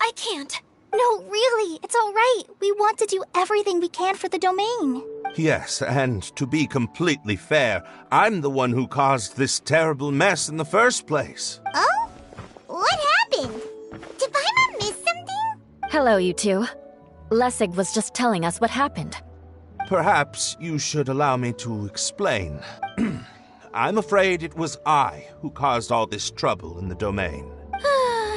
I can't. No, really, it's all right. We want to do everything we can for the domain. Yes, and to be completely fair, I'm the one who caused this terrible mess in the first place. Oh? What happened? Did Paimon miss something? Hello, you two. Lessig was just telling us what happened. Perhaps you should allow me to explain. I'm afraid it was I who caused all this trouble in the domain.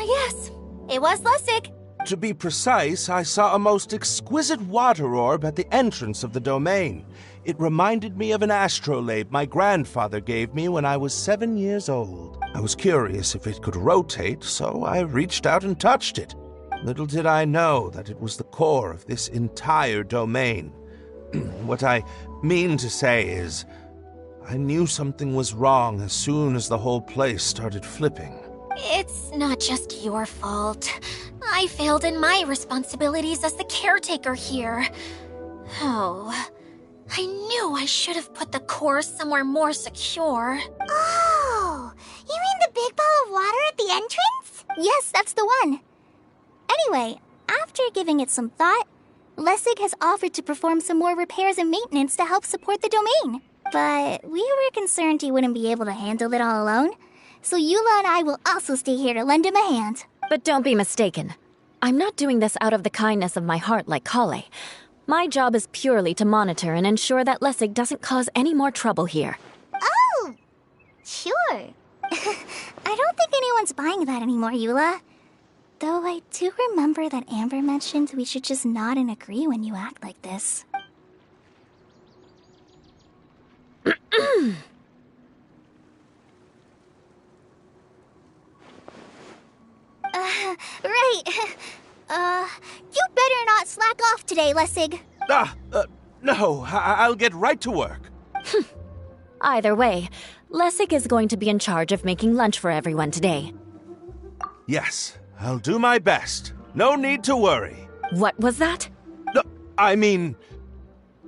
Yes, it was Lessig. To be precise, I saw a most exquisite water orb at the entrance of the domain. It reminded me of an astrolabe my grandfather gave me when I was 7 years old. I was curious if it could rotate, so I reached out and touched it. Little did I know that it was the core of this entire domain. What I mean to say is, I knew something was wrong as soon as the whole place started flipping. It's not just your fault. I failed in my responsibilities as the caretaker here. Oh, I knew I should have put the core somewhere more secure. Oh, you mean the big ball of water at the entrance? Yes, that's the one. Anyway, after giving it some thought, Lessig has offered to perform some more repairs and maintenance to help support the domain. But we were concerned he wouldn't be able to handle it all alone, so Eula and I will also stay here to lend him a hand. But don't be mistaken. I'm not doing this out of the kindness of my heart like Kale. My job is purely to monitor and ensure that Lessig doesn't cause any more trouble here. Oh, sure. I don't think anyone's buying that anymore, Eula. Though I do remember that Amber mentioned we should just nod and agree when you act like this. Right. You better not slack off today, Lessig. No, I'll get right to work. Either way, Lessig is going to be in charge of making lunch for everyone today. Yes, I'll do my best. No need to worry. What was that? No, I mean,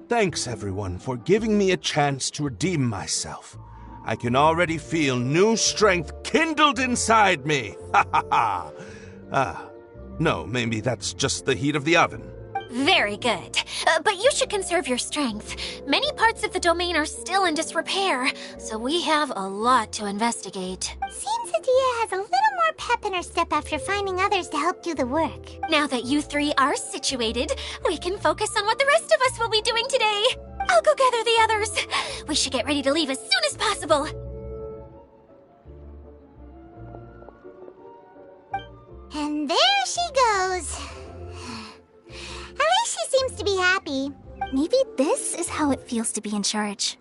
thanks everyone for giving me a chance to redeem myself. I can already feel new strength kindled inside me. Ha ha ha. No, maybe that's just the heat of the oven. Very good. But you should conserve your strength. Many parts of the domain are still in disrepair, so we have a lot to investigate. Seems Adia has a little more pep in her step after finding others to help do the work. Now that you three are situated, we can focus on what the rest of us will be doing today. I'll go gather the others. We should get ready to leave as soon as possible. And there she goes. At least she seems to be happy. Maybe this is how it feels to be in charge.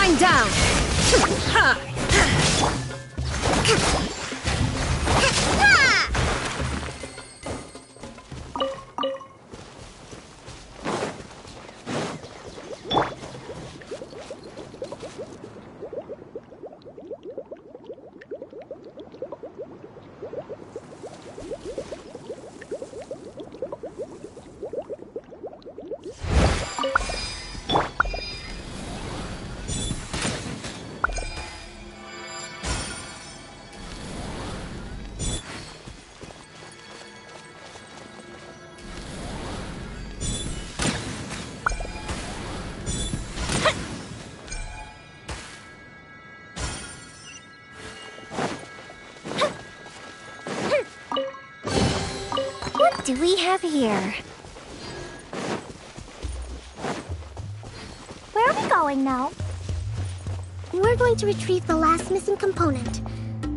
I'm down! What do we have here? Where are we going now? We're going to retrieve the last missing component.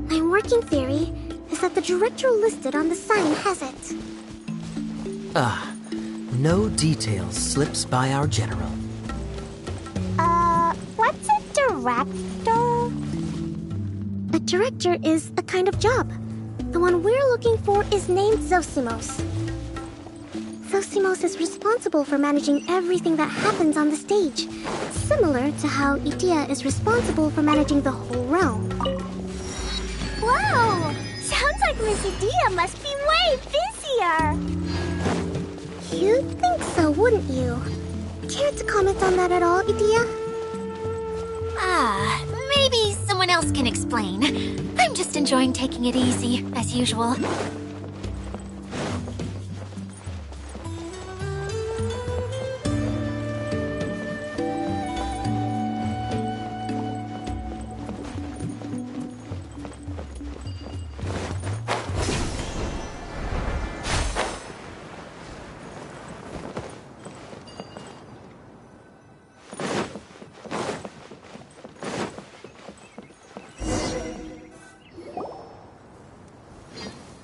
My working theory is that the director listed on the sign has it. No details slips by our general. What's a director? A director is a kind of job. The one we're looking for is named Zosimos. Zosimos is responsible for managing everything that happens on the stage, similar to how Idea is responsible for managing the whole realm. Whoa! Sounds like Miss Idea must be way busier! You'd think so, wouldn't you? Care to comment on that at all, Idea? Maybe someone else can explain. I'm just enjoying taking it easy, as usual.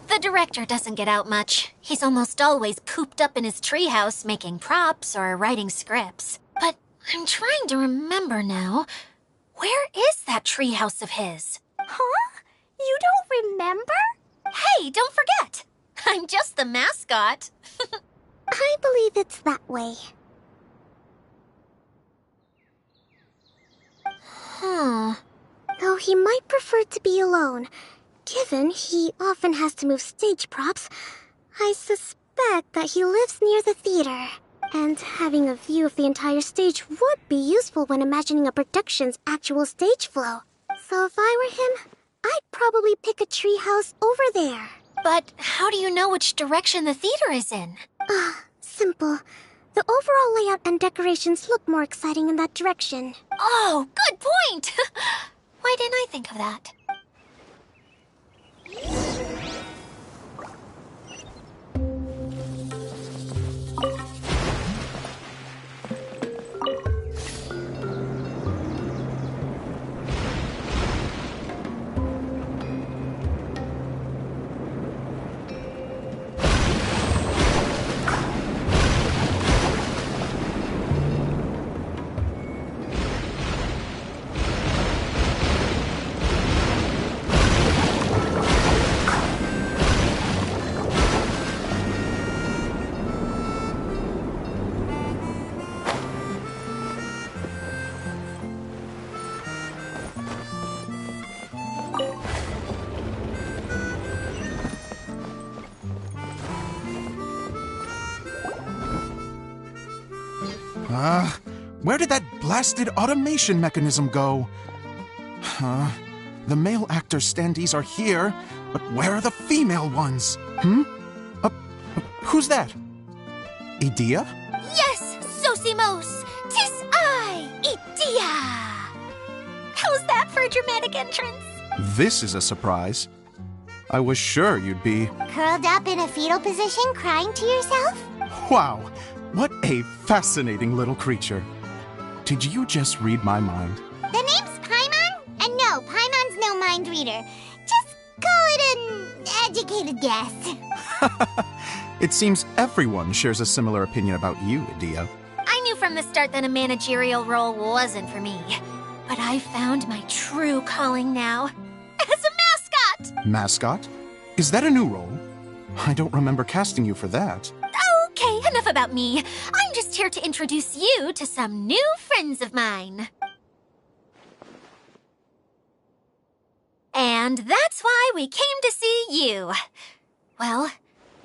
The director doesn't get out much. He's almost always cooped up in his treehouse making props or writing scripts. But I'm trying to remember now. Where is that treehouse of his? Huh? You don't remember? Hey, don't forget! I'm just the mascot. I believe it's that way. Though he might prefer to be alone. Given he often has to move stage props, I suspect that he lives near the theater. And having a view of the entire stage would be useful when imagining a production's actual stage flow. So if I were him, I'd probably pick a treehouse over there. But how do you know which direction the theater is in? Simple. The overall layout and decorations look more exciting in that direction. Oh, good point! Why didn't I think of that? Where did that blasted automation mechanism go? The male actor standees are here, but where are the female ones? Who's that? Idea? Yes, Zosimos! 'Tis I, Idea! How's that for a dramatic entrance? This is a surprise. I was sure you'd be... Curled up in a fetal position, crying to yourself? Wow, what a fascinating little creature. Did you just read my mind? The name's Paimon? And no, Paimon's no mind reader. Just call it an educated guess. It seems everyone shares a similar opinion about you, Idea. I knew from the start that a managerial role wasn't for me. But I found my true calling now. As a mascot! Mascot? Is that a new role? I don't remember casting you for that. Okay, enough about me. I'm just here to introduce you to some new friends of mine. And that's why we came to see you. Well,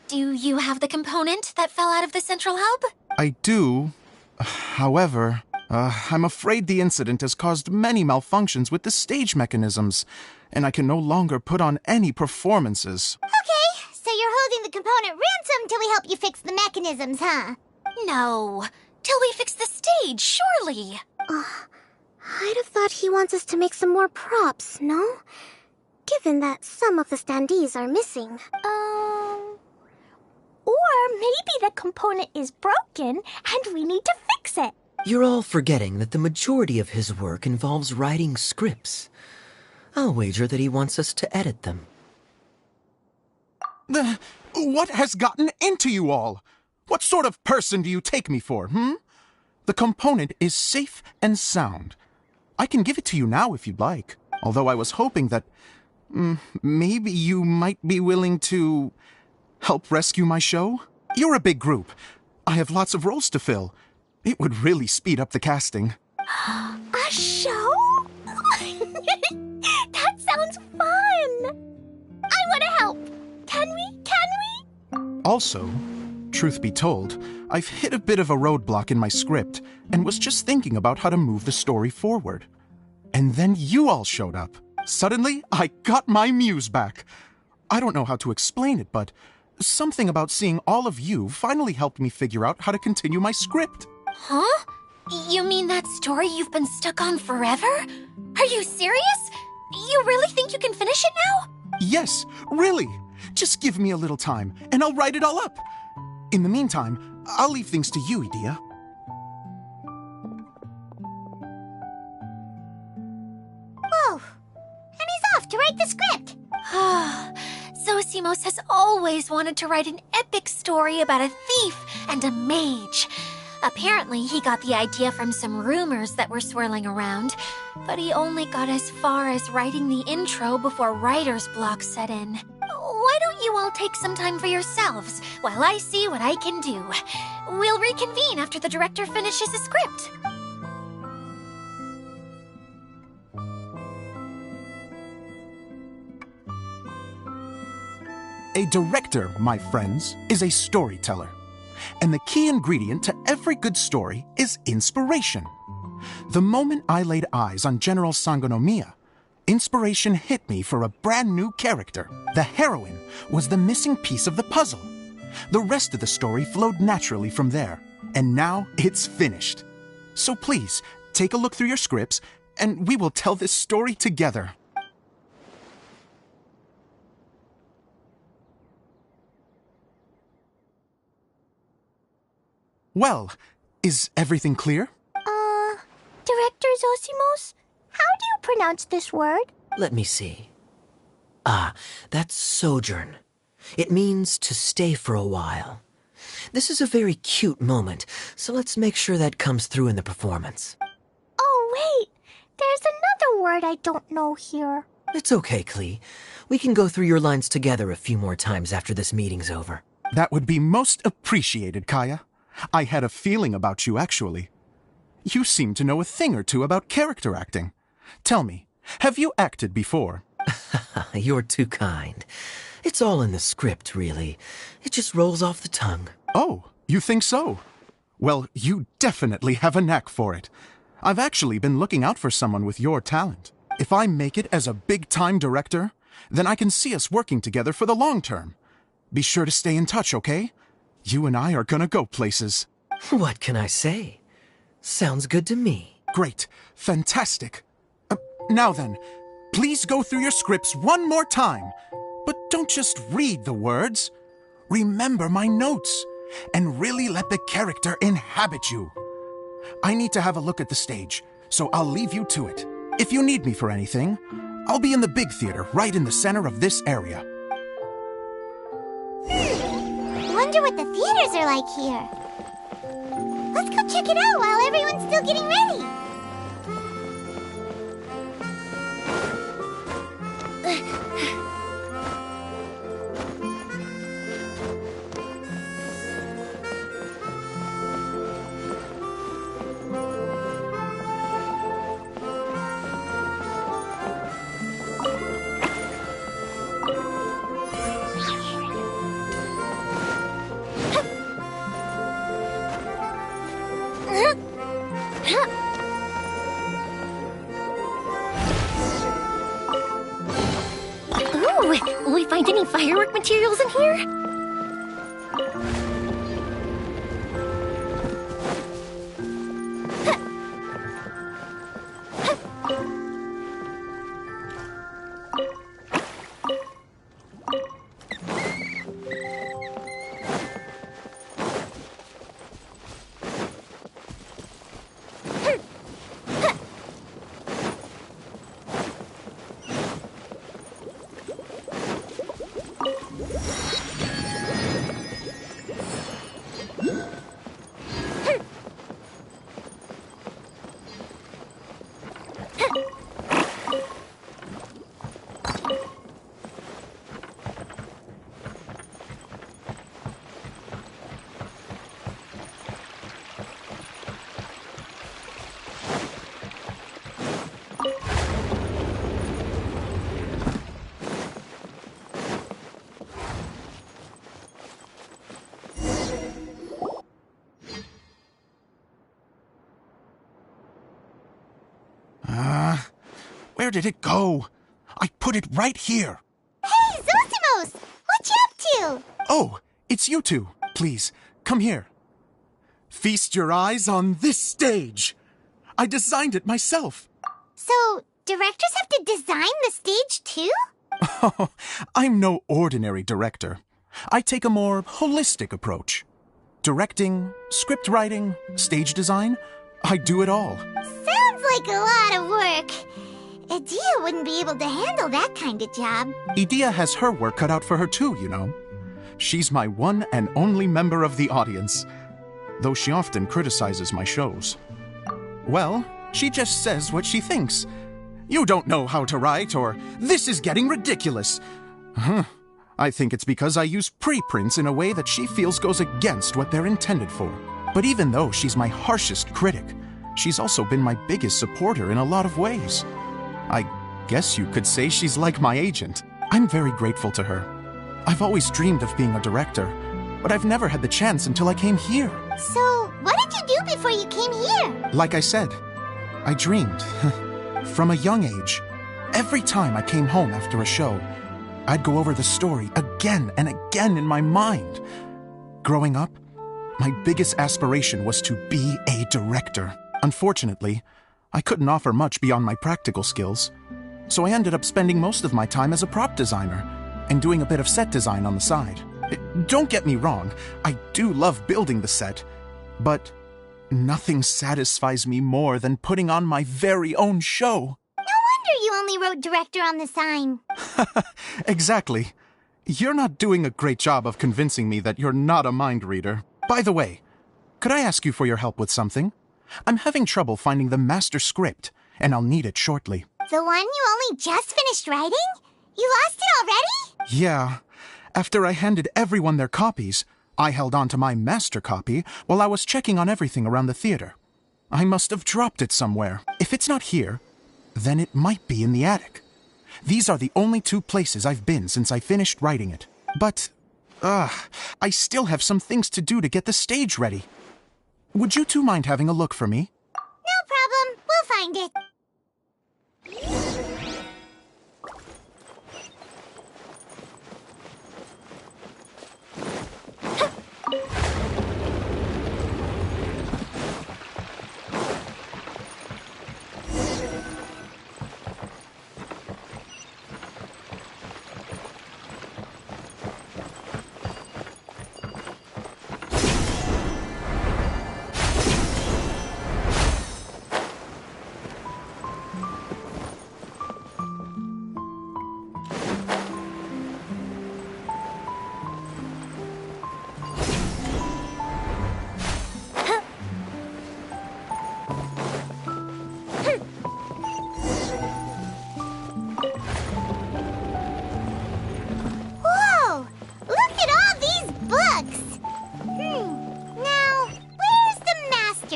do you have the component that fell out of the central hub? I do. However, I'm afraid the incident has caused many malfunctions with the stage mechanisms, and I can no longer put on any performances. Okay, so you're holding the component ransom till we help you fix the mechanisms, huh? No, till we fix the stage, surely. I'd have thought he wants us to make some more props, no? Given that some of the standees are missing. Or maybe the component is broken and we need to fix it. You're all forgetting that the majority of his work involves writing scripts. I'll wager that he wants us to edit them. What has gotten into you all? What sort of person do you take me for, The component is safe and sound. I can give it to you now if you'd like, although I was hoping that maybe you might be willing to help rescue my show? You're a big group. I have lots of roles to fill. It would really speed up the casting. A show? That sounds fun! I want to help! Can we? Also, truth be told, I've hit a bit of a roadblock in my script and was just thinking about how to move the story forward. And then you all showed up. Suddenly, I got my muse back. I don't know how to explain it, but something about seeing all of you finally helped me figure out how to continue my script. Huh? You mean that story you've been stuck on forever? Are you serious? You really think you can finish it now? Yes, really. Just give me a little time, and I'll write it all up. In the meantime, I'll leave things to you, Edea. Whoa! And he's off to write the script! Zosimos has always wanted to write an epic story about a thief and a mage. Apparently, he got the idea from some rumors that were swirling around, but he only got as far as writing the intro before writer's block set in. Why don't you all take some time for yourselves while I see what I can do? We'll reconvene after the director finishes his script. A director, my friends, is a storyteller. And the key ingredient to every good story is inspiration. The moment I laid eyes on General Sangonomiya, inspiration hit me for a brand new character. The heroine was the missing piece of the puzzle. The rest of the story flowed naturally from there, and now it's finished. So please, take a look through your scripts, and we will tell this story together. Well, is everything clear? Director Zosimos, how do you pronounce this word? Let me see. That's sojourn. It means to stay for a while. This is a very cute moment, so let's make sure that comes through in the performance. Oh, wait. There's another word I don't know here. It's okay, Klee. We can go through your lines together a few more times after this meeting's over. That would be most appreciated, Kaya. I had a feeling about you, actually. You seem to know a thing or two about character acting. Tell me, have you acted before? You're too kind. It's all in the script, really. It just rolls off the tongue. Oh, you think so? Well, you definitely have a knack for it. I've actually been looking out for someone with your talent. If I make it as a big-time director, then I can see us working together for the long term. Be sure to stay in touch, okay? You and I are gonna go places. What can I say? Sounds good to me. Great. Fantastic. Now then, please go through your scripts one more time. But don't just read the words. Remember my notes, and really let the character inhabit you. I need to have a look at the stage, so I'll leave you to it. If you need me for anything, I'll be in the big theater right in the center of this area. Wonder what the theaters are like here. Let's go check it out while everyone's still getting ready. Will we find any firework materials in here? Where did it go? I put it right here. Hey, Zosimos! What you up to? Oh, it's you two. Please, come here. Feast your eyes on this stage. I designed it myself. So, directors have to design the stage too? Oh, I'm no ordinary director. I take a more holistic approach. Directing, script writing, stage design, I do it all. Sounds like a lot of work. Adia wouldn't be able to handle that kind of job. Idia has her work cut out for her too, you know. She's my one and only member of the audience, though she often criticizes my shows. Well, she just says what she thinks. You don't know how to write, or this is getting ridiculous. I think it's because I use preprints in a way that she feels goes against what they're intended for. But even though she's my harshest critic, she's also been my biggest supporter in a lot of ways. I guess you could say she's like my agent. I'm very grateful to her. I've always dreamed of being a director, but I've never had the chance until I came here. So, what did you do before you came here? Like I said, I dreamed. From a young age. Every time I came home after a show, I'd go over the story again and again in my mind. Growing up, my biggest aspiration was to be a director. Unfortunately, I couldn't offer much beyond my practical skills, so I ended up spending most of my time as a prop designer and doing a bit of set design on the side. Don't get me wrong, I do love building the set, but nothing satisfies me more than putting on my very own show. No wonder you only wrote director on the sign. Exactly. You're not doing a great job of convincing me that you're not a mind reader. By the way, could I ask you for your help with something? I'm having trouble finding the master script, and I'll need it shortly. The one you only just finished writing? You lost it already? Yeah. After I handed everyone their copies, I held on to my master copy while I was checking on everything around the theater. I must have dropped it somewhere. If it's not here, then it might be in the attic. These are the only two places I've been since I finished writing it. But, I still have some things to do to get the stage ready. Would you two mind having a look for me? No problem. We'll find it.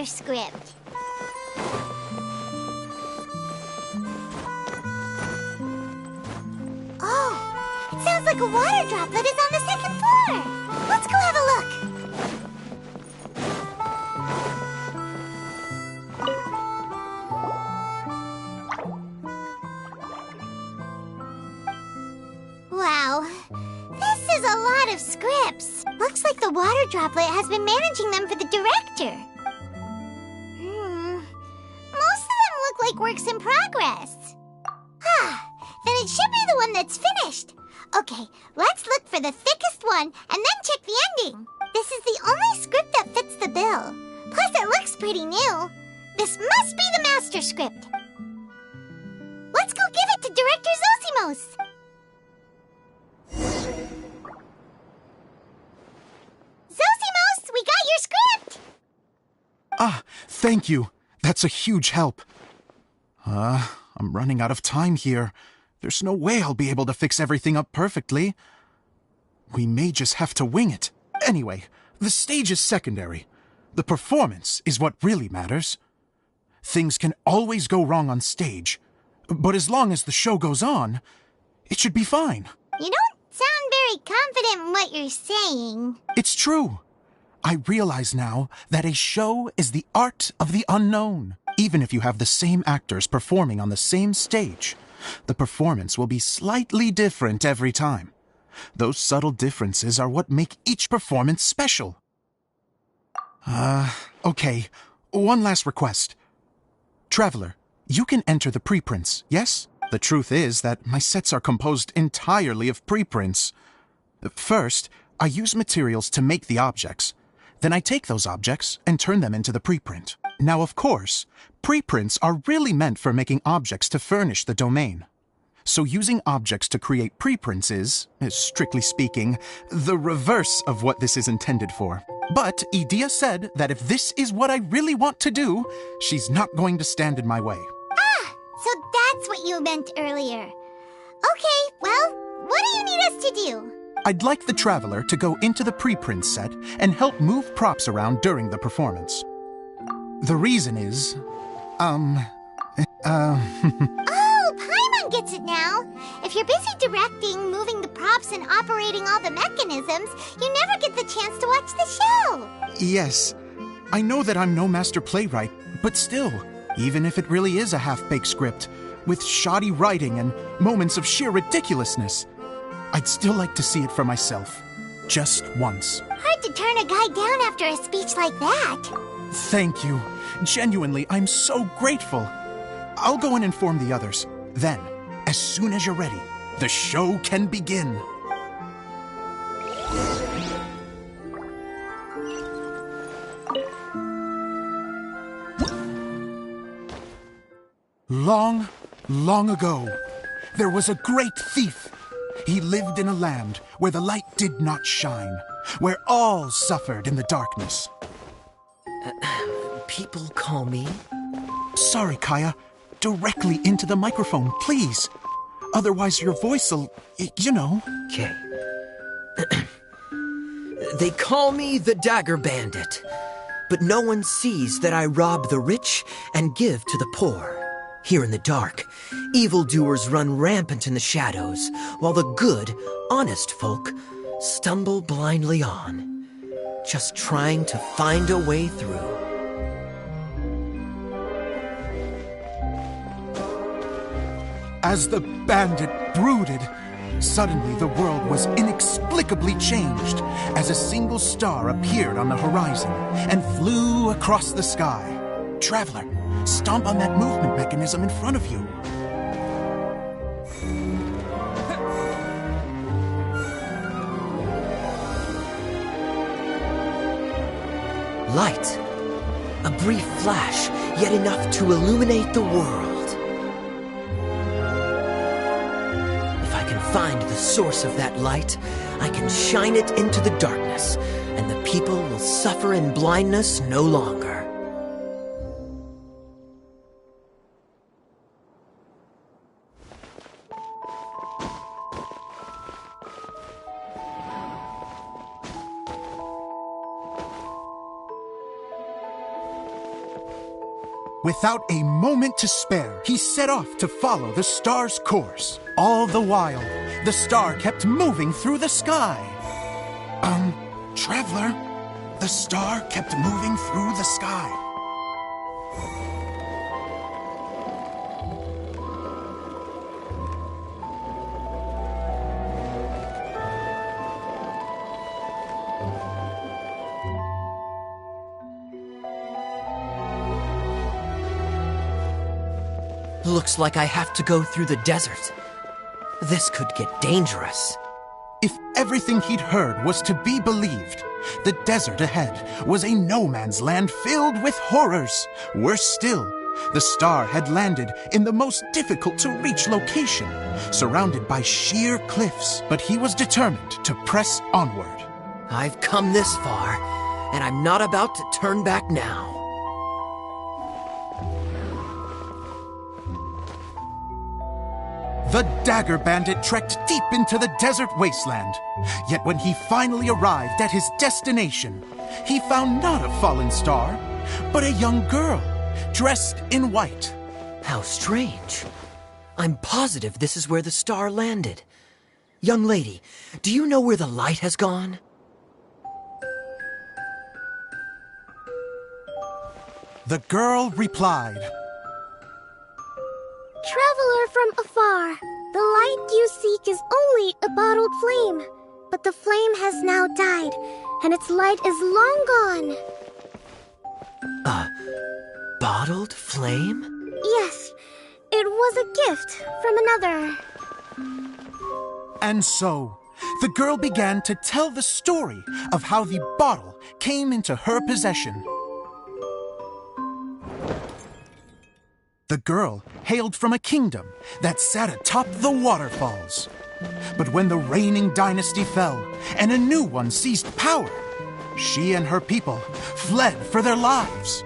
Script. Oh, it sounds like a water droplet is on the second floor. Let's go have a look. lot of scripts. Looks like the water droplet has been managing them for the director. Most of them look like works in progress. Then it should be the one that's finished. Okay, let's look for the thickest one and then check the ending. This is the only script that fits the bill. Plus, it looks pretty new. This must be the master script. Let's go give it to Director Zosimos. Zosimos, we got your script! Ah, thank you. That's a huge help. I'm running out of time here. There's no way I'll be able to fix everything up perfectly. We may just have to wing it. Anyway, the stage is secondary. The performance is what really matters. Things can always go wrong on stage, but as long as the show goes on, it should be fine. You don't sound very confident in what you're saying. It's true. I realize now that a show is the art of the unknown. Even if you have the same actors performing on the same stage, the performance will be slightly different every time. Those subtle differences are what make each performance special. Okay. One last request. Traveler, you can enter the preprints, yes? The truth is that my sets are composed entirely of preprints. First, I use materials to make the objects. Then I take those objects and turn them into the preprint. Now, of course, preprints are really meant for making objects to furnish the domain. So using objects to create preprints is, strictly speaking, the reverse of what this is intended for. But Edea said that if this is what I really want to do, she's not going to stand in my way. So that's what you meant earlier. Okay, well, what do you need us to do? I'd like the Traveler to go into the preprint set and help move props around during the performance. The reason is, Oh, Paimon gets it now. If you're busy directing, moving the props, and operating all the mechanisms, you never get the chance to watch the show. Yes, I know that I'm no master playwright, but still, even if it really is a half-baked script, with shoddy writing and moments of sheer ridiculousness, I'd still like to see it for myself. Just once. Hard to turn a guy down after a speech like that. Thank you. Genuinely, I'm so grateful. I'll go and inform the others. Then, as soon as you're ready, the show can begin. Long, long ago, there was a great thief. He lived in a land where the light did not shine, where all suffered in the darkness. People call me? Sorry, Kaya. Directly into the microphone, please. Otherwise your voice'll, you know. Okay. They call me the Dagger Bandit, but no one sees that I rob the rich and give to the poor. Here in the dark, evildoers run rampant in the shadows, while the good, honest folk stumble blindly on, just trying to find a way through. As the bandit brooded, suddenly the world was inexplicably changed as a single star appeared on the horizon and flew across the sky. Traveler, stomp on that movement mechanism in front of you. Light. A brief flash, yet enough to illuminate the world. If I can find the source of that light, I can shine it into the darkness, and the people will suffer in blindness no longer. Without a moment to spare, he set off to follow the star's course. All the while, the star kept moving through the sky. Traveler, the star kept moving through the sky. Looks like I have to go through the desert. This could get dangerous. If everything he'd heard was to be believed, the desert ahead was a no-man's land filled with horrors. Worse still, the star had landed in the most difficult-to-reach location, surrounded by sheer cliffs, but he was determined to press onward. I've come this far, and I'm not about to turn back now. The Dagger Bandit trekked deep into the desert wasteland. Yet when he finally arrived at his destination, he found not a fallen star, but a young girl, dressed in white. How strange. I'm positive this is where the star landed. Young lady, do you know where the light has gone? The girl replied, Traveler from afar, the light you seek is only a bottled flame. But the flame has now died, and its light is long gone. A bottled flame? Yes, it was a gift from another. And so, the girl began to tell the story of how the bottle came into her possession. The girl hailed from a kingdom that sat atop the waterfalls. But when the reigning dynasty fell and a new one seized power, she and her people fled for their lives.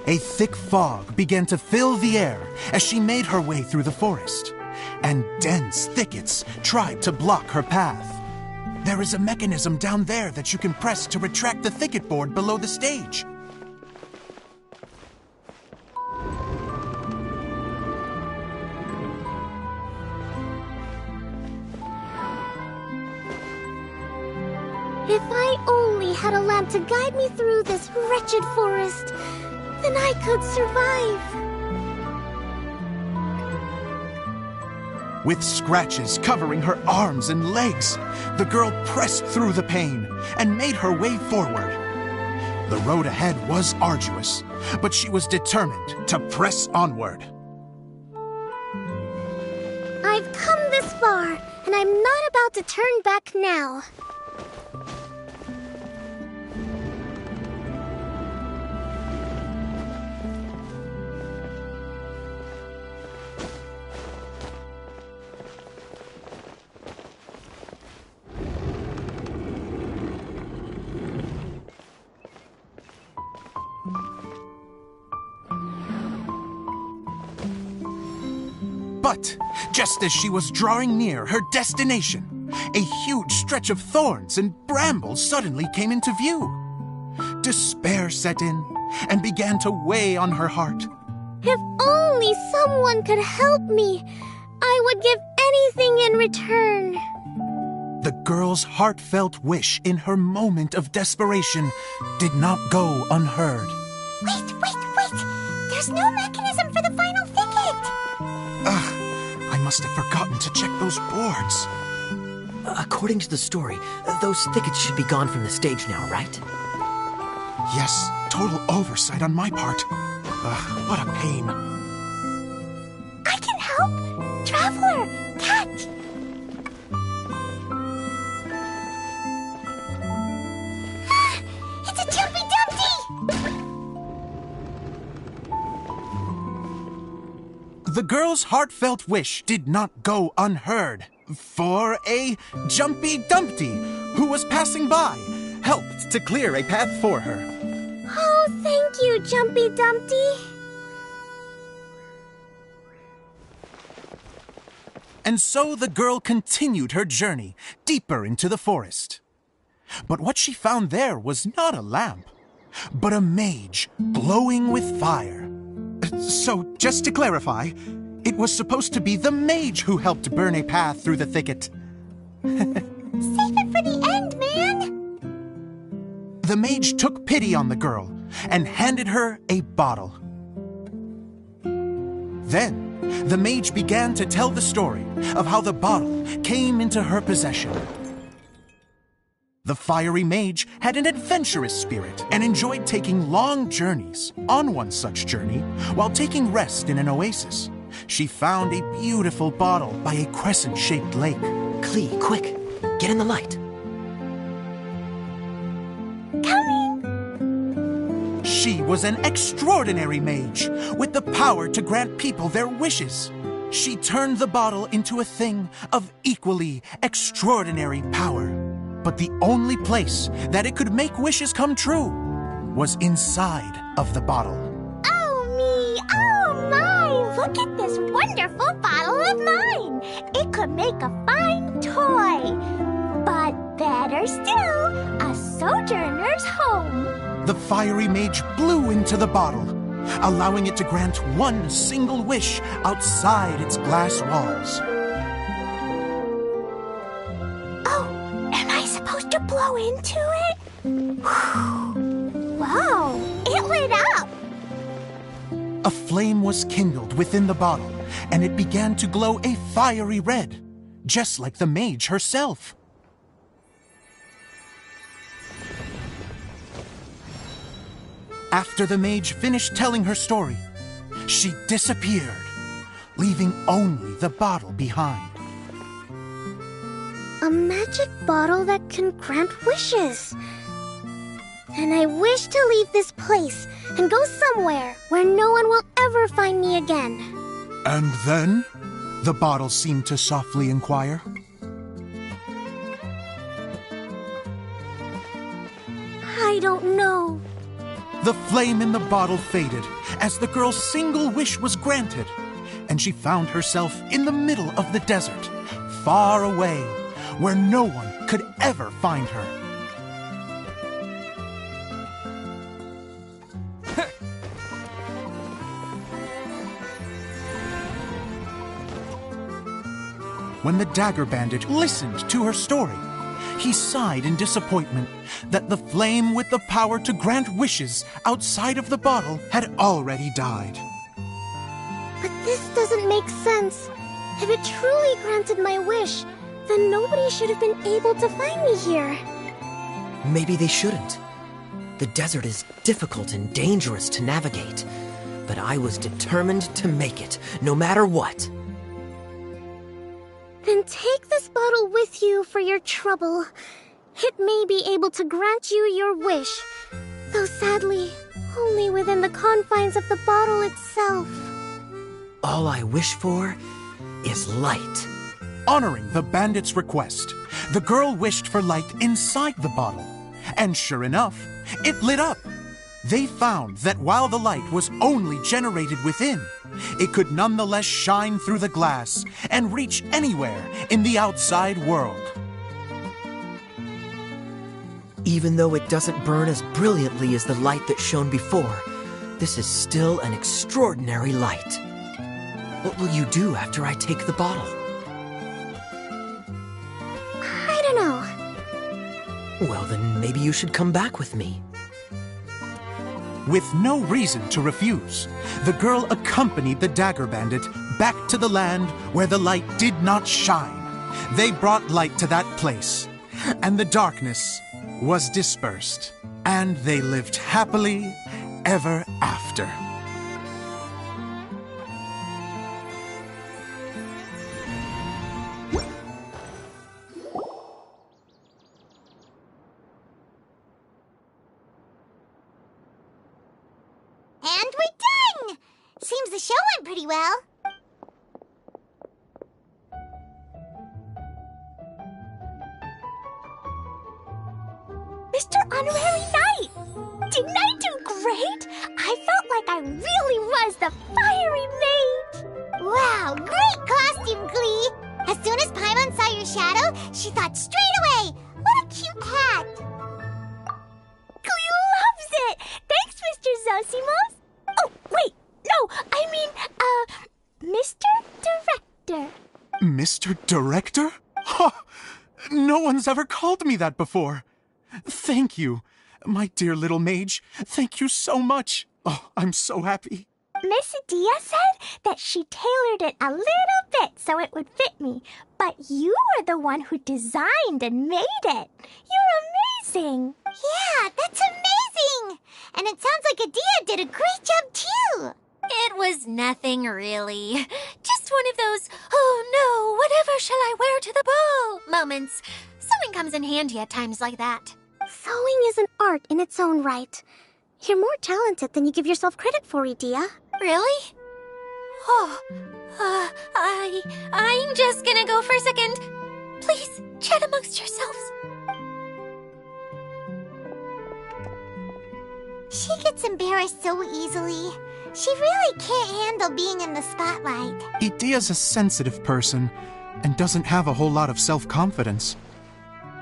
A thick fog began to fill the air as she made her way through the forest, and dense thickets tried to block her path. There is a mechanism down there that you can press to retract the thicket board below the stage. If I only had a lamp to guide me through this wretched forest, then I could survive. With scratches covering her arms and legs, the girl pressed through the pain and made her way forward. The road ahead was arduous, but she was determined to press onward. I've come this far, and I'm not about to turn back now. But just as she was drawing near her destination, a huge stretch of thorns and brambles suddenly came into view. Despair set in and began to weigh on her heart. If only someone could help me, I would give anything in return. The girl's heartfelt wish in her moment of desperation did not go unheard. Wait! There's no mechanism for the final thicket! I must have forgotten to check those boards. According to the story, those thickets should be gone from the stage now, right? Yes, total oversight on my part. What a pain. I can help! Traveler! Catch! It's a Jumpy Dumpty! The girl's heartfelt wish did not go unheard, for a Jumpy Dumpty, who was passing by, helped to clear a path for her. Oh, thank you, Jumpy Dumpty. And so the girl continued her journey deeper into the forest. But what she found there was not a lamp, but a mage glowing with fire. So, just to clarify, it was supposed to be the mage who helped burn a path through the thicket. Save it for the end, man! The mage took pity on the girl and handed her a bottle. Then, the mage began to tell the story of how the bottle came into her possession. The fiery mage had an adventurous spirit and enjoyed taking long journeys. On one such journey, while taking rest in an oasis, She found a beautiful bottle by a crescent-shaped lake. Klee, quick! Get in the light. Coming! She was an extraordinary mage, with the power to grant people their wishes. She turned the bottle into a thing of equally extraordinary power. But the only place that it could make wishes come true was inside of the bottle. Oh me! Oh my! Look at this wonderful bottle of mine! It could make a fine toy! But better still, a sojourner's home! The fiery mage blew into the bottle, allowing it to grant one single wish outside its glass walls. Oh, am I supposed to blow into it? Wow, it lit up! A flame was kindled within the bottle, and it began to glow a fiery red, just like the mage herself. After the mage finished telling her story, she disappeared, leaving only the bottle behind. A magic bottle that can grant wishes. And I wish to leave this place and go somewhere where no one will ever find me again. And then, the bottle seemed to softly inquire. I don't know. The flame in the bottle faded as the girl's single wish was granted, and she found herself in the middle of the desert, far away, where no one could ever find her. When the Dagger Bandit listened to her story, he sighed in disappointment that the flame with the power to grant wishes outside of the bottle had already died. But this doesn't make sense. If it truly granted my wish, then nobody should have been able to find me here. Maybe they shouldn't. The desert is difficult and dangerous to navigate, but I was determined to make it, no matter what. Then take this bottle with you for your trouble. It may be able to grant you your wish, though sadly, only within the confines of the bottle itself. All I wish for is light. Honoring the bandit's request, the girl wished for light inside the bottle, and sure enough, it lit up. They found that while the light was only generated within, it could nonetheless shine through the glass and reach anywhere in the outside world. Even though it doesn't burn as brilliantly as the light that shone before, this is still an extraordinary light. What will you do after I take the bottle? I don't know. Well, then maybe you should come back with me. With no reason to refuse, the girl accompanied the Dagger Bandit back to the land where the light did not shine. They brought light to that place, and the darkness was dispersed, and they lived happily ever after. And we're done! Seems the show went pretty well. Mr. Honorary Knight! Didn't I do great? I felt like I really was the fiery mage! Wow, great costume, Klee! As soon as Paimon saw your shadow, she thought straight away, what a cute hat! Klee loves it! Thanks, Mr. Zosimos! Oh, wait, no, I mean, Mr. Director. Mr. Director? Ha! No one's ever called me that before. Thank you, my dear little mage. Thank you so much. Oh, I'm so happy. Miss Adia said that she tailored it a little bit so it would fit me, but you were the one who designed and made it. You're amazing. Yeah, that's amazing. And it sounds like Adia did a great job too. It was nothing really. Just one of those, oh no, whatever shall I wear to the ball moments. Sewing comes in handy at times like that. Sewing is an art in its own right. You're more talented than you give yourself credit for, Idia. Really? Oh, I'm just gonna go for a second. Please, chat amongst yourselves. She gets embarrassed so easily. She really can't handle being in the spotlight. Idia's a sensitive person and doesn't have a whole lot of self-confidence.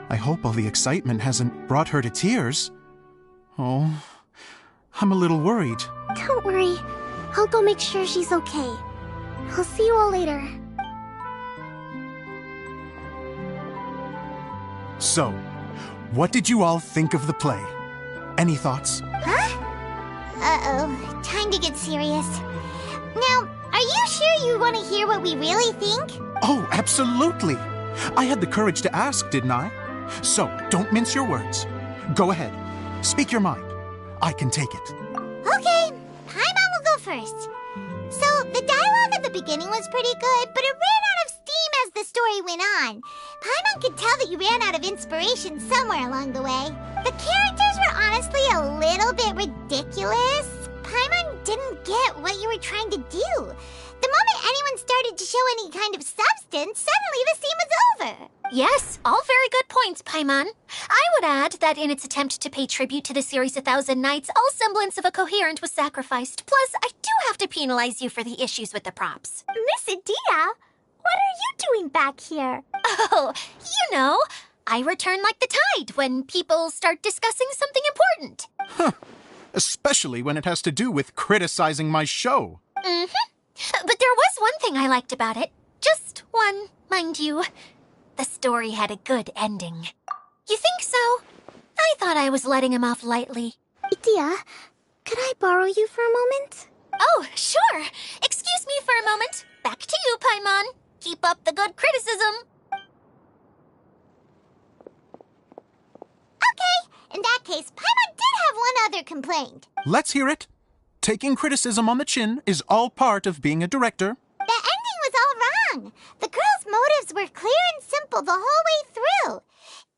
I hope all the excitement hasn't brought her to tears. Oh, I'm a little worried. Don't worry. I'll go make sure she's okay. I'll see you all later. So, what did you all think of the play? Any thoughts? Uh-oh, time to get serious. Now, are you sure you want to hear what we really think? Oh, absolutely. I had the courage to ask, didn't I? So, don't mince your words. Go ahead. Speak your mind. I can take it. Okay, Paimon will go first. So, the dialogue at the beginning was pretty good, but it ran out of steam as the story went on. Paimon could tell that you ran out of inspiration somewhere along the way. The characters were honestly a little bit ridiculous. Paimon didn't get what you were trying to do. The moment anyone started to show any kind of substance, suddenly the scene was over. Yes, all very good points, Paimon. I would add that in its attempt to pay tribute to the series 1,000 Nights, all semblance of a coherent was sacrificed. Plus, I do have to penalize you for the issues with the props. Miss Idia, what are you doing back here? Oh, you know, I return like the tide when people start discussing something important. Huh. Especially when it has to do with criticizing my show. But there was one thing I liked about it. Just one, mind you. The story had a good ending. You think so? I thought I was letting him off lightly. Idia, could I borrow you for a moment? Oh, sure. Excuse me for a moment. Back to you, Paimon. Keep up the good criticism. Okay, in that case, Paimon did have one other complaint. Let's hear it. Taking criticism on the chin is all part of being a director. The ending was all wrong. The girl's motives were clear and simple the whole way through.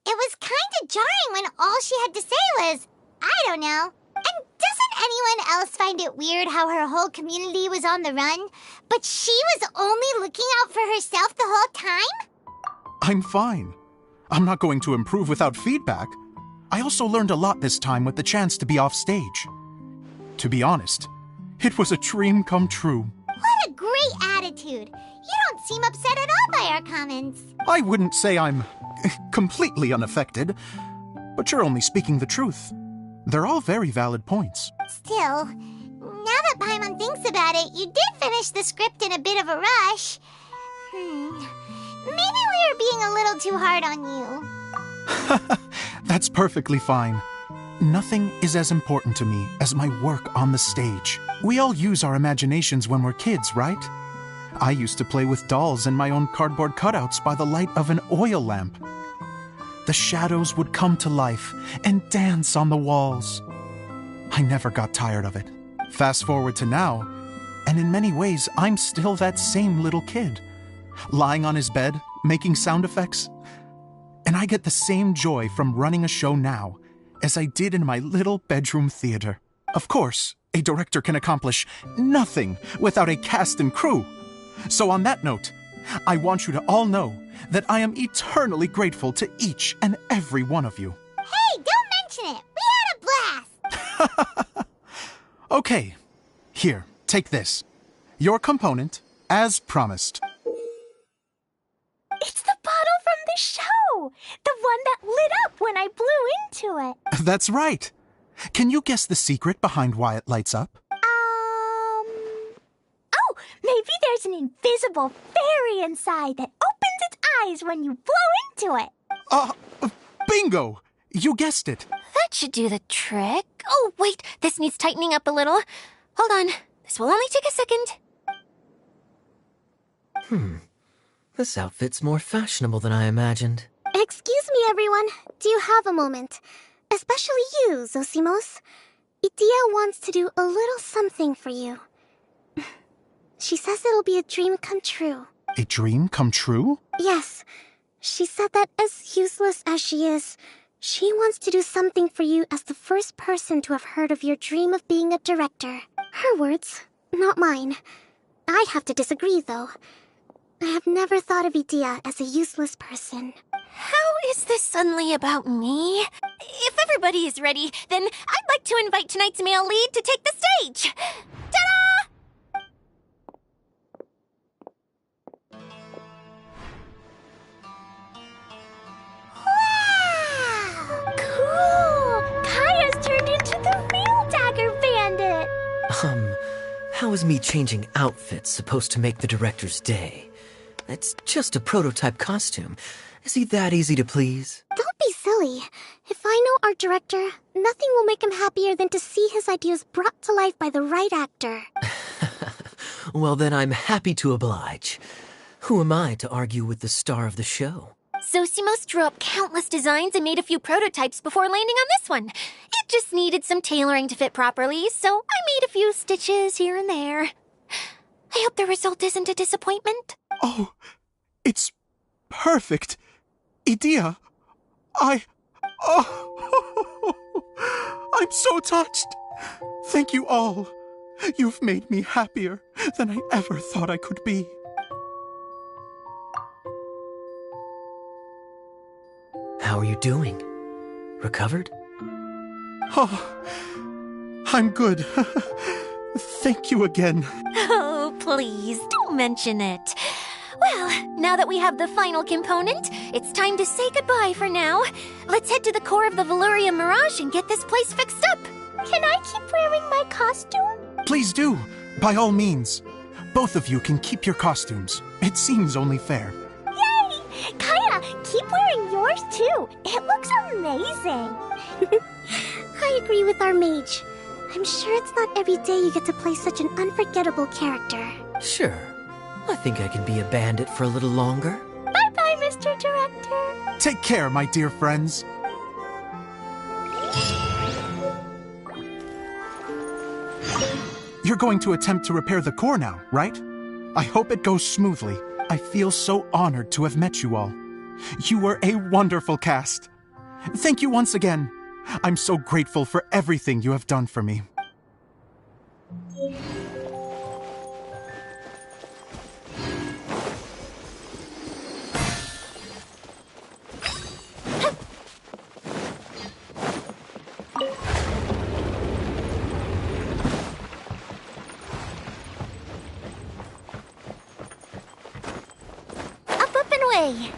It was kind of jarring when all she had to say was, I don't know. And doesn't anyone else find it weird how her whole community was on the run, but she was only looking out for herself the whole time? I'm fine. I'm not going to improve without feedback. I also learned a lot this time with the chance to be off stage. To be honest, it was a dream come true. What a great attitude. You don't seem upset at all by our comments. I wouldn't say I'm completely unaffected, but you're only speaking the truth. They're all very valid points. Still, now that Paimon thinks about it, you did finish the script in a bit of a rush. Maybe we were being a little too hard on you. That's perfectly fine. Nothing is as important to me as my work on the stage. We all use our imaginations when we're kids, right? I used to play with dolls and my own cardboard cutouts by the light of an oil lamp. The shadows would come to life and dance on the walls. I never got tired of it. Fast forward to now, and in many ways, I'm still that same little kid, lying on his bed, making sound effects. And I get the same joy from running a show now as I did in my little bedroom theater. Of course, a director can accomplish nothing without a cast and crew. So on that note, I want you to all know that I am eternally grateful to each and every one of you. Hey, don't mention it. We had a blast. Okay, here, take this. Your component, as promised. It's the bottle from the show. The one that lit up when I blew into it. That's right. Can you guess the secret behind why it lights up? Oh, maybe there's an invisible fairy inside that opens its eyes when you blow into it. Bingo! You guessed it. That should do the trick. Oh, wait, this needs tightening up a little. Hold on, this will only take a second. This outfit's more fashionable than I imagined. Excuse me, everyone. Do you have a moment? Especially you, Zosimos. Idia wants to do a little something for you. She says it'll be a dream come true. A dream come true? Yes. She said that as useless as she is, she wants to do something for you as the first person to have heard of your dream of being a director. Her words, not mine. I'd have to disagree, though. I have never thought of Idia as a useless person. How is this suddenly about me? If everybody is ready, then I'd like to invite tonight's male lead to take the stage. Ta-da! Wow! Cool! Kaya's turned into the real Dagger Bandit! How is me changing outfits supposed to make the director's day? It's just a prototype costume. Is he that easy to please? Don't be silly. If I know our director, nothing will make him happier than to see his ideas brought to life by the right actor. Well, then I'm happy to oblige. Who am I to argue with the star of the show? Zosimos drew up countless designs and made a few prototypes before landing on this one. It just needed some tailoring to fit properly, so I made a few stitches here and there. I hope the result isn't a disappointment. Oh, it's perfect. Idia, Oh, I'm so touched. Thank you all. You've made me happier than I ever thought I could be. How are you doing? Recovered? Oh, I'm good. Thank you again. Oh, please, don't mention it. Well, now that we have the final component, it's time to say goodbye for now. Let's head to the core of the Valuria Mirage and get this place fixed up. Can I keep wearing my costume? Please do, by all means. Both of you can keep your costumes. It seems only fair. Yay! Kaya, keep wearing yours too. It looks amazing. I agree with our mage. I'm sure it's not every day you get to play such an unforgettable character. Sure. I think I can be a bandit for a little longer. Bye-bye, Mr. Director. Take care, my dear friends. You're going to attempt to repair the core now, right? I hope it goes smoothly. I feel so honored to have met you all. You were a wonderful cast. Thank you once again. I'm so grateful for everything you have done for me. Up and away.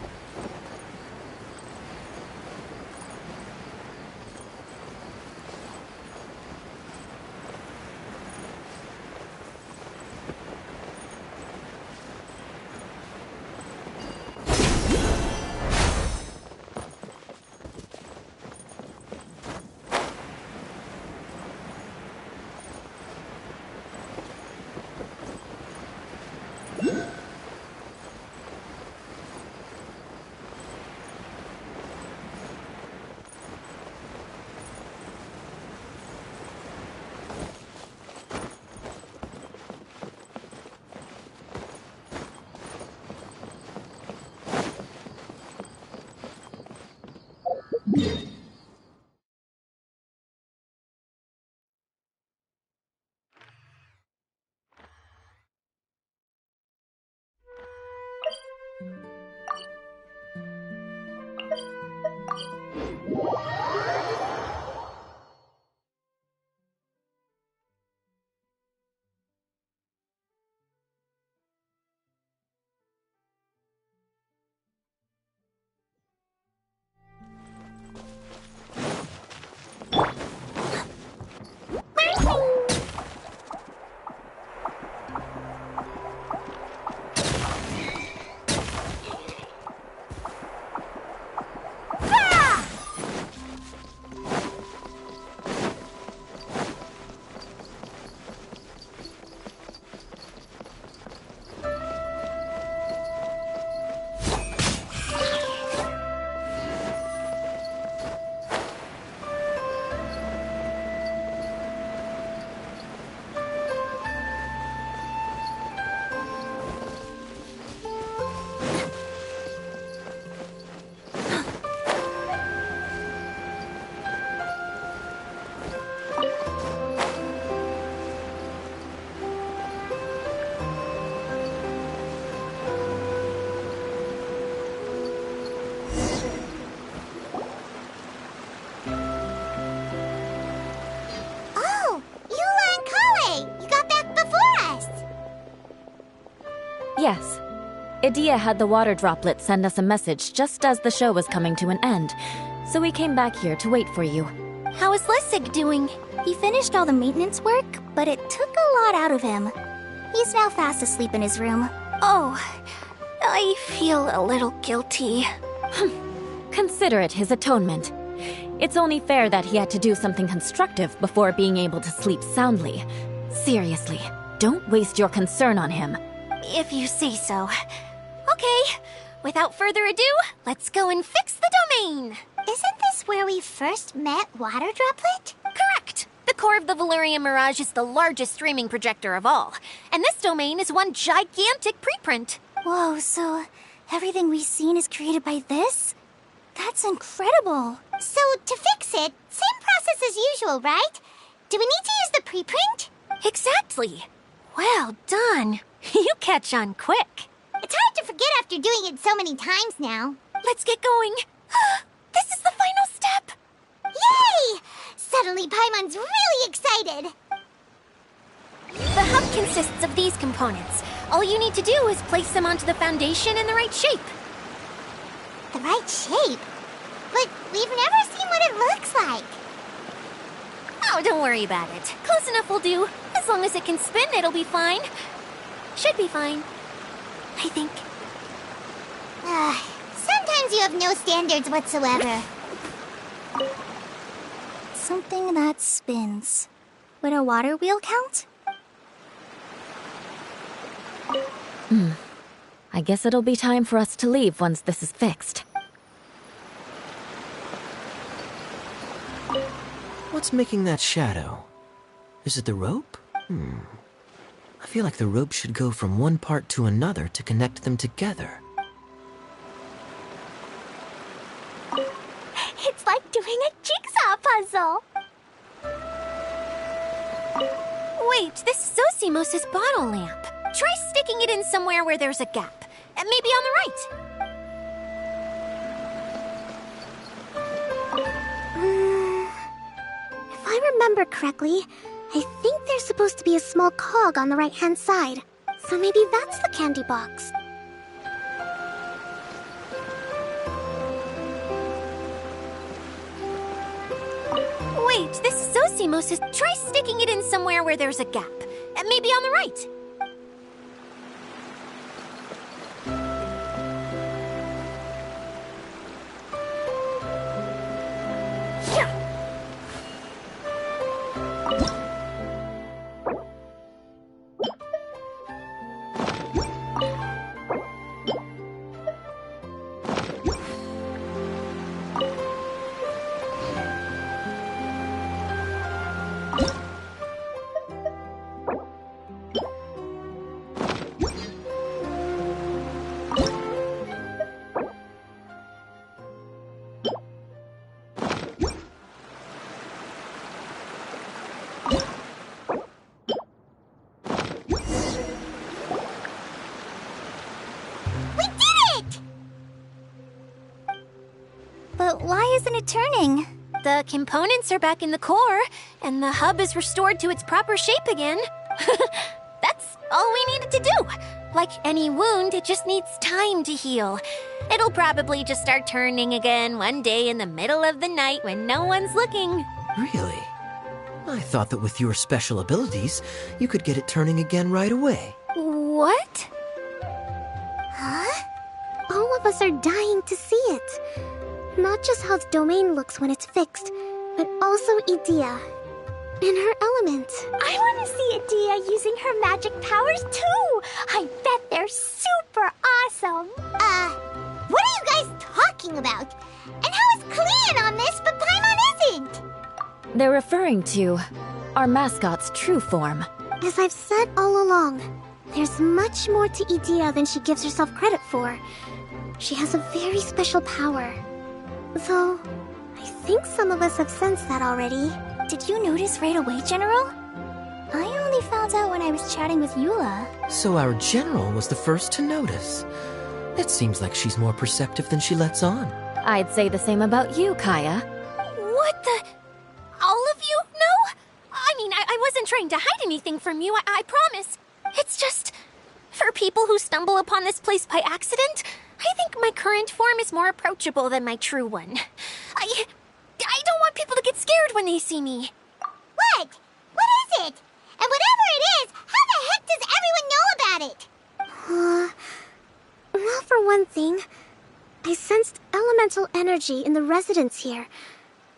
Idea had the water droplet send us a message just as the show was coming to an end, so we came back here to wait for you. How is Lessig doing? He finished all the maintenance work, but it took a lot out of him. He's now fast asleep in his room. Oh, I feel a little guilty. Consider it his atonement. It's only fair that he had to do something constructive before being able to sleep soundly. Seriously, don't waste your concern on him. If you say so. Okay, without further ado, let's go and fix the domain. Isn't this where we first met Water Droplet? Correct. The core of the Valerian Mirage is the largest streaming projector of all, and this domain is one gigantic preprint. Whoa, so everything we've seen is created by this? That's incredible. So, to fix it, same process as usual, right? Do we need to use the preprint? Exactly. Well done. You catch on quick. It's hard to forget after doing it so many times now. Let's get going. This is the final step. Yay! Suddenly Paimon's really excited. The hub consists of these components. All you need to do is place them onto the foundation in the right shape. The right shape? But we've never seen what it looks like. Oh, don't worry about it. Close enough will do. As long as it can spin, it'll be fine. Should be fine. I think. Sometimes you have no standards whatsoever. Something that spins. Would a water wheel count? I guess it'll be time for us to leave once this is fixed. What's making that shadow? Is it the rope? I feel like the rope should go from one part to another to connect them together. It's like doing a jigsaw puzzle. Wait, this is Zosimos' bottle lamp. Try sticking it in somewhere where there's a gap. And maybe on the right. If I remember correctly, I think there's supposed to be a small cog on the right-hand side. So maybe that's the candy box. Wait, this is Zosimos' Try sticking it in somewhere where there's a gap. And maybe on the right. But why isn't it turning? The components are back in the core, and the hub is restored to its proper shape again. That's all we needed to do. Like any wound, it just needs time to heal. It'll probably just start turning again one day in the middle of the night when no one's looking. Really? I thought that with your special abilities, you could get it turning again right away. What? Huh? All of us are dying to see it. Not just how the domain looks when it's fixed, but also Idea. In her element. I want to see Idea using her magic powers too. I bet they're super awesome. What are you guys talking about? And how is Clean on this, but Paimon isn't? They're referring to our mascot's true form. As I've said all along, there's much more to Idea than she gives herself credit for. She has a very special power. Though, I think some of us have sensed that already. Did you notice right away, General? I only found out when I was chatting with Eula. So our general was the first to notice. It seems like she's more perceptive than she lets on. I'd say the same about you, Kaya. What the? All of you? No? I mean, I wasn't trying to hide anything from you, I promise. It's just, for people who stumble upon this place by accident, I think my current form is more approachable than my true one. I don't want people to get scared when they see me. What? What is it? And whatever it is, how the heck does everyone know about it? Well, for one thing, I sensed elemental energy in the residents here,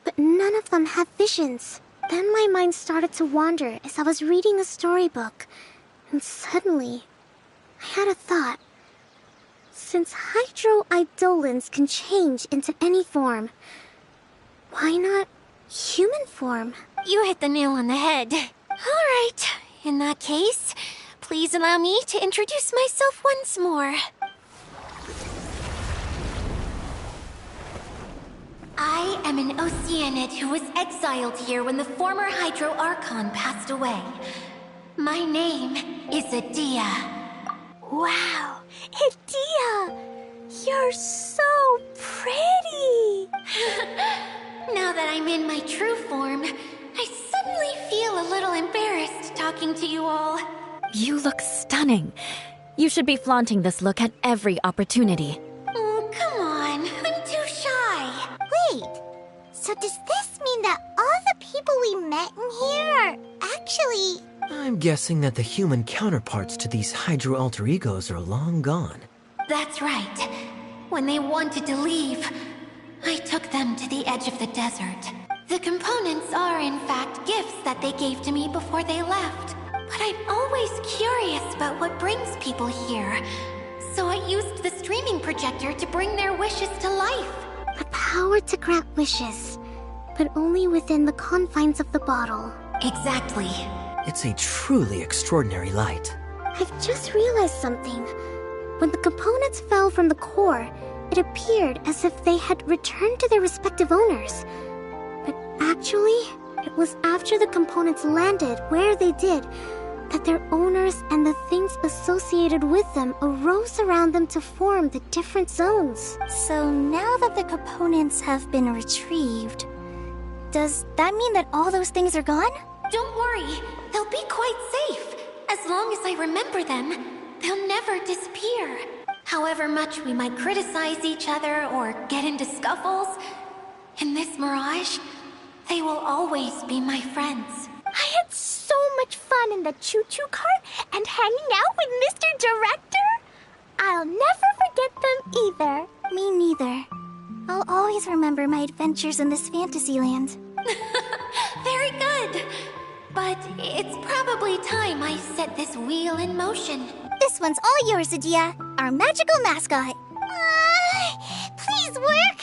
but none of them have visions. Then my mind started to wander as I was reading a storybook, and suddenly, I had a thought. Since hydroidolins can change into any form, why not human form? You hit the nail on the head. All right, in that case, please allow me to introduce myself once more. I am an Oceanid who was exiled here when the former Hydro Archon passed away. My name is Adia. Wow, Adia! You're so pretty! Now that I'm in my true form, I suddenly feel a little embarrassed talking to you all. You look stunning. You should be flaunting this look at every opportunity. Oh, come on. I'm too shy. Wait, so does this mean that all the people we met in here are actually... I'm guessing that the human counterparts to these Hydro alter egos are long gone. That's right. When they wanted to leave, I took them to the edge of the desert. The components are, in fact, gifts that they gave to me before they left. But I'm always curious about what brings people here. So I used the streaming projector to bring their wishes to life. The power to grant wishes, but only within the confines of the bottle. Exactly. It's a truly extraordinary light. I've just realized something. When the components fell from the core, it appeared as if they had returned to their respective owners. But actually, it was after the components landed where they did that their owners and the things associated with them arose around them to form the different zones. So now that the components have been retrieved, does that mean that all those things are gone? Don't worry, they'll be quite safe. As long as I remember them, they'll never disappear. However much we might criticize each other or get into scuffles, in this mirage, they will always be my friends. I had so much fun in the choo-choo cart and hanging out with Mr. Director. I'll never forget them either. Me neither. I'll always remember my adventures in this fantasy land. Very good. But it's probably time I set this wheel in motion. This one's all yours, Adia, our magical mascot. Please work!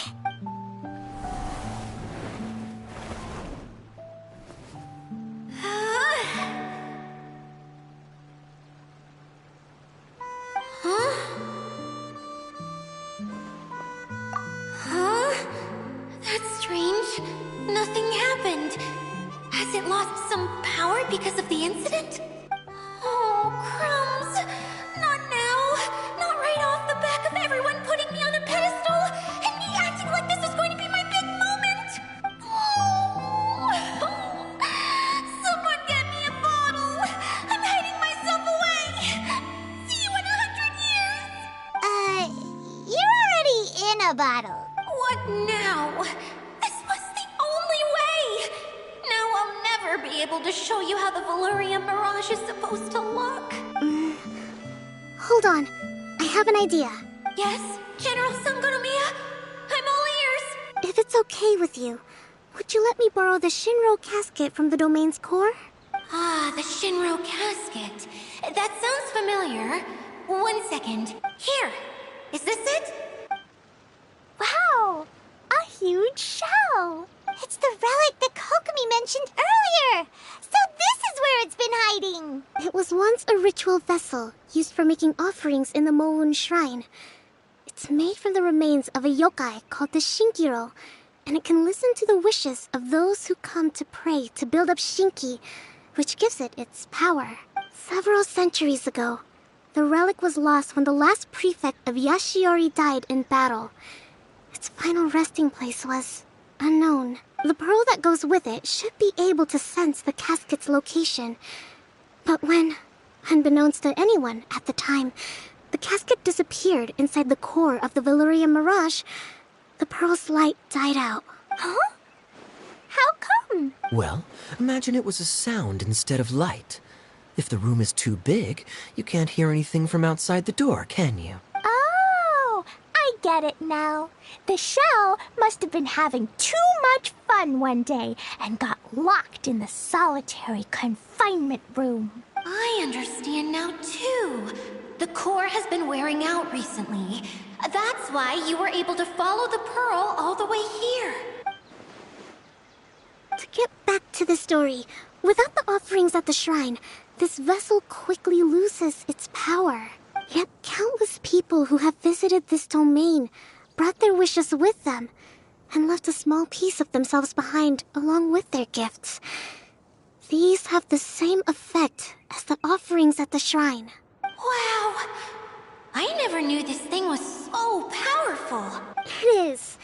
That's strange. Nothing happened. Has it lost some power because of the incident? Oh, crumbs. Not now. Not right off the back of everyone putting me on a pedestal and me acting like this was going to be my big moment. Oh. Someone get me a bottle. I'm hiding myself away. See you in 100 years. You're already in a bottle. What now? This was the only way. Now I'll never be able to show you how the Valyria Mirage is supposed to look. Hold on. I have an idea. Yes, General Sangonomiya? I'm all ears. If it's okay with you, would you let me borrow the Shinro casket from the domain's core? Ah, the Shinro casket. That sounds familiar. 1 second. Here. Is this it? Wow, a huge shell. It's the relic that Kokomi mentioned earlier! So this is where it's been hiding! It was once a ritual vessel used for making offerings in the Moun Shrine. It's made from the remains of a yokai called the Shinkiro, and it can listen to the wishes of those who come to pray to build up Shinki, which gives it its power. Several centuries ago, the relic was lost when the last prefect of Yashiori died in battle. Its final resting place was unknown. The pearl that goes with it should be able to sense the casket's location. But when Unbeknownst to anyone at the time, the casket disappeared inside the core of the Valyria Mirage. The pearl's light died out. Huh? How come? Well, imagine it was a sound instead of light. If the room is too big, you can't hear anything from outside the door, can you? Oh, I get it now. The shell must have been having too much fun one day and got locked in the solitary confinement room. I understand now, too. The core has been wearing out recently. That's why you were able to follow the pearl all the way here. To get back to the story, without the offerings at the shrine, this vessel quickly loses its power. Yet countless people who have visited this domain brought their wishes with them and left a small piece of themselves behind along with their gifts. These have the same effect as the offerings at the shrine. Wow! I never knew this thing was so powerful. It is.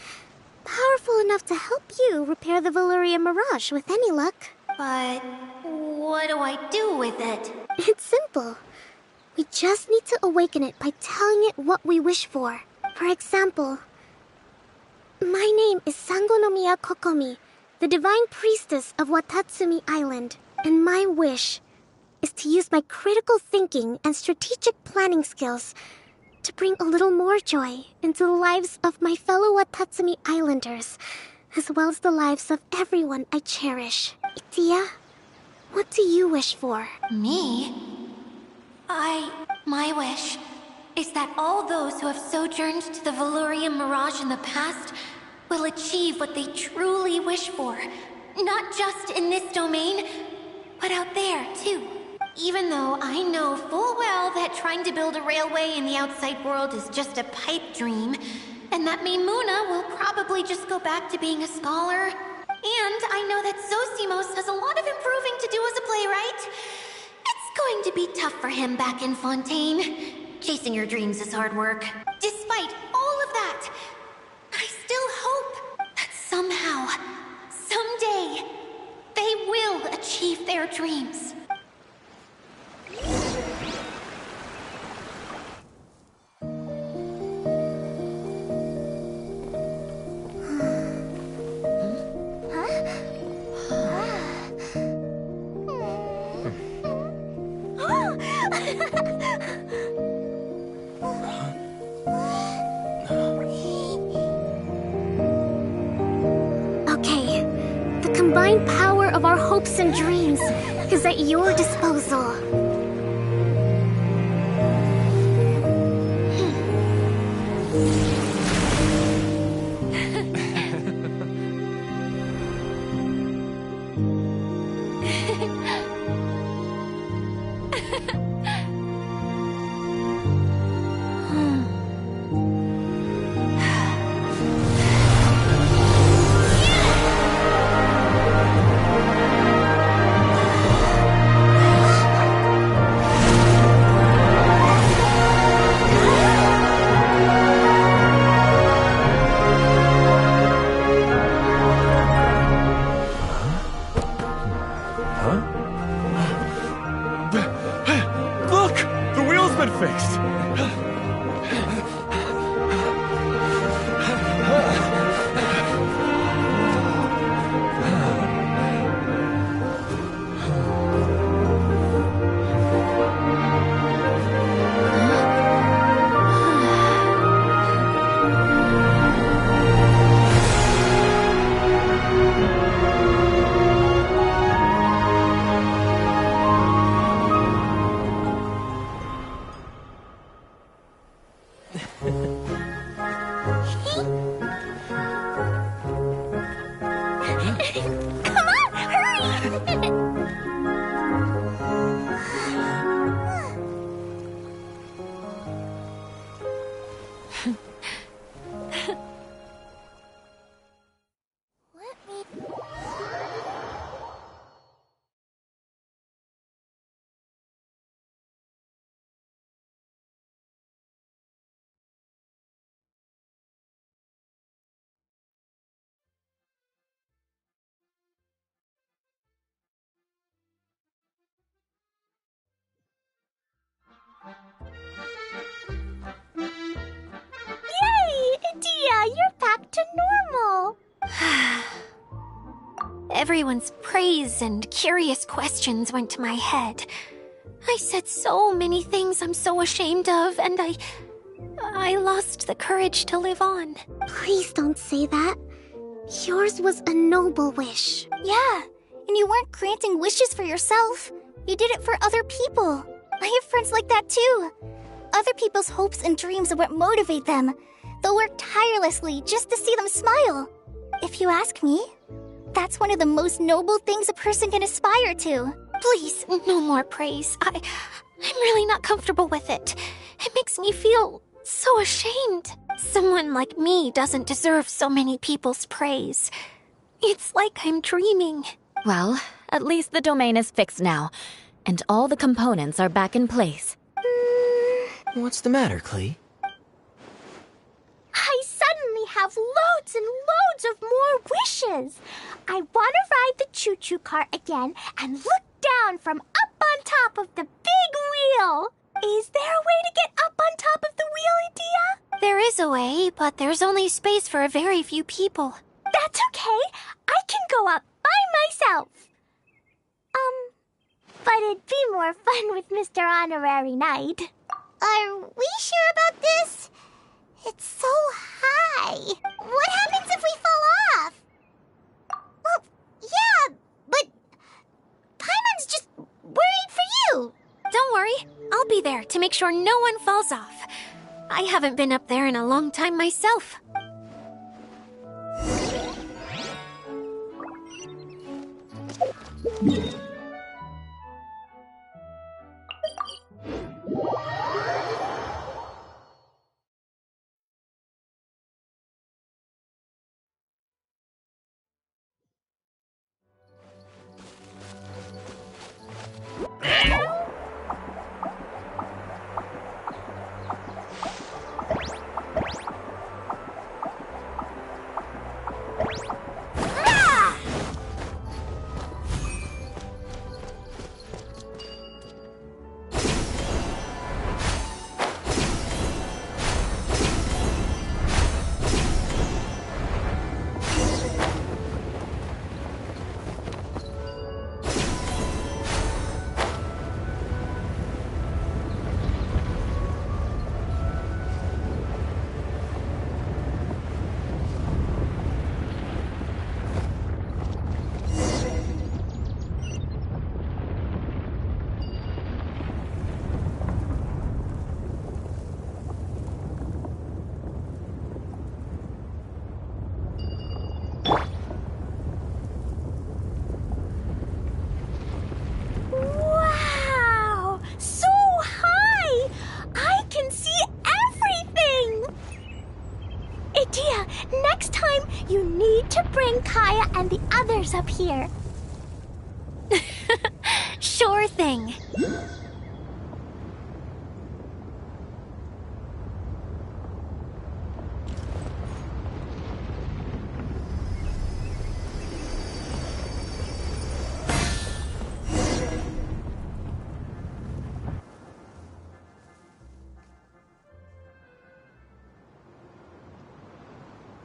Powerful enough to help you repair the Valyria Mirage with any luck. But what do I do with it? It's simple. We just need to awaken it by telling it what we wish for. For example, my name is Sangonomiya Kokomi, the divine priestess of Watatsumi Island, and my wish is to use my critical thinking and strategic planning skills to bring a little more joy into the lives of my fellow Watatsumi Islanders, as well as the lives of everyone I cherish. Itia, what do you wish for? Me? My wish is that all those who have sojourned to the Valyria Mirage in the past will achieve what they truly wish for. Not just in this domain, but out there, too. Even though I know full well that trying to build a railway in the outside world is just a pipe dream, and that Maimuna will probably just go back to being a scholar. And I know that Zosimos has a lot of improving to do as a playwright. It's going to be tough for him back in Fontaine. Chasing your dreams is hard work. Despite all of that, I still hope that somehow, someday, they will achieve their dreams. Okay, the combined power of our hopes and dreams is at your disposal. to normal. Everyone's praise and curious questions went to my head. I said so many things I'm so ashamed of, and I lost the courage to live on. Please don't say that. Yours was a noble wish. Yeah, and you weren't granting wishes for yourself. You did it for other people. I have friends like that too. Other people's hopes and dreams are what motivate them. They'll work tirelessly just to see them smile. If you ask me, that's one of the most noble things a person can aspire to. Please, no more praise. I'm really not comfortable with it. It makes me feel so ashamed. Someone like me doesn't deserve so many people's praise. It's like I'm dreaming. Well, at least the domain is fixed now, and all the components are back in place. What's the matter, Klee? I suddenly have loads and loads of more wishes. I want to ride the choo-choo cart again and look down from up on top of the big wheel. Is there a way to get up on top of the wheel, Edea? There is a way, but there's only space for a very few people. That's okay. I can go up by myself. But it'd be more fun with Mr. Honorary Knight. Are we sure about this? It's so high. What happens if we fall off? Well, yeah, but Paimon's just worried for you. Don't worry, I'll be there to make sure no one falls off. I haven't been up there in a long time myself. Wow! So high! I can see everything! Edea, next time you need to bring Kaya and the others up here. Sure thing.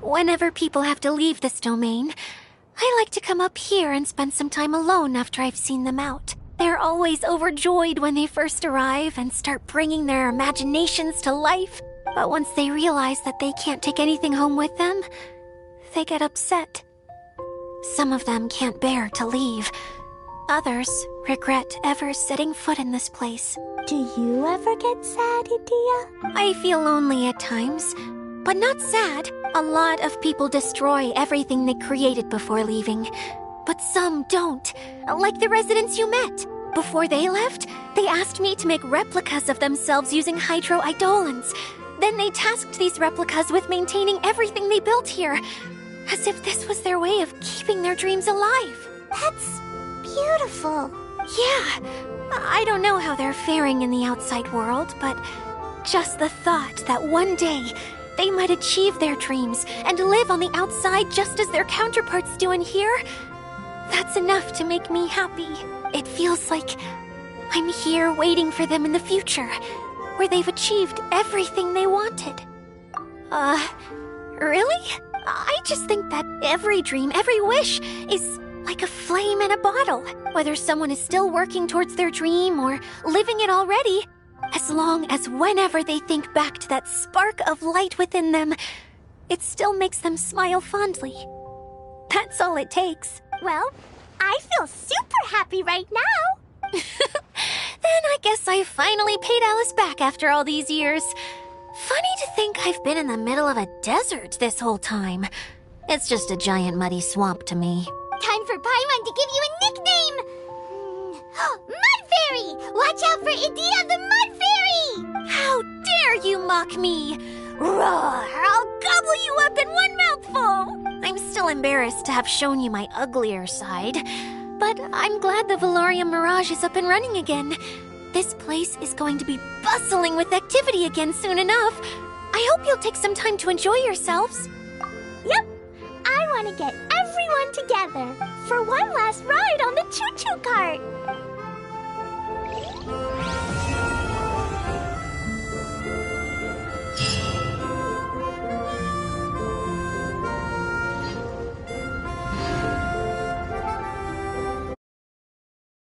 Whenever people have to leave this domain, I like to come up here and spend some time alone after I've seen them out. They're always overjoyed when they first arrive and start bringing their imaginations to life. But once they realize that they can't take anything home with them, they get upset. Some of them can't bear to leave. Others regret ever setting foot in this place. Do you ever get sad, Edea? I feel lonely at times, but not sad. A lot of people destroy everything they created before leaving. But some don't, like the residents you met. Before they left, they asked me to make replicas of themselves using hydro-eidolons. Then they tasked these replicas with maintaining everything they built here, as if this was their way of keeping their dreams alive. That's beautiful. Yeah, I don't know how they're faring in the outside world, but just the thought that one day they might achieve their dreams and live on the outside just as their counterparts do in here, that's enough to make me happy. It feels like I'm here waiting for them in the future, where they've achieved everything they wanted. Really? I just think that every dream, every wish is like a flame in a bottle. Whether someone is still working towards their dream or living it already, as long as whenever they think back to that spark of light within them, it still makes them smile fondly. That's all it takes. Well, I feel super happy right now. Then I guess I finally paid Alice back after all these years. Funny to think I've been in the middle of a desert this whole time. It's just a giant muddy swamp to me. Time for Paimon to give you a nickname! Mud Fairy! Watch out for Idea the Mud Fairy! How dare you mock me! Roar! I'll gobble you up in one mouthful! I'm still embarrassed to have shown you my uglier side, but I'm glad the Valorium Mirage is up and running again. This place is going to be bustling with activity again soon enough. I hope you'll take some time to enjoy yourselves. Yep, I want to get everyone together for one last ride on the choo-choo cart.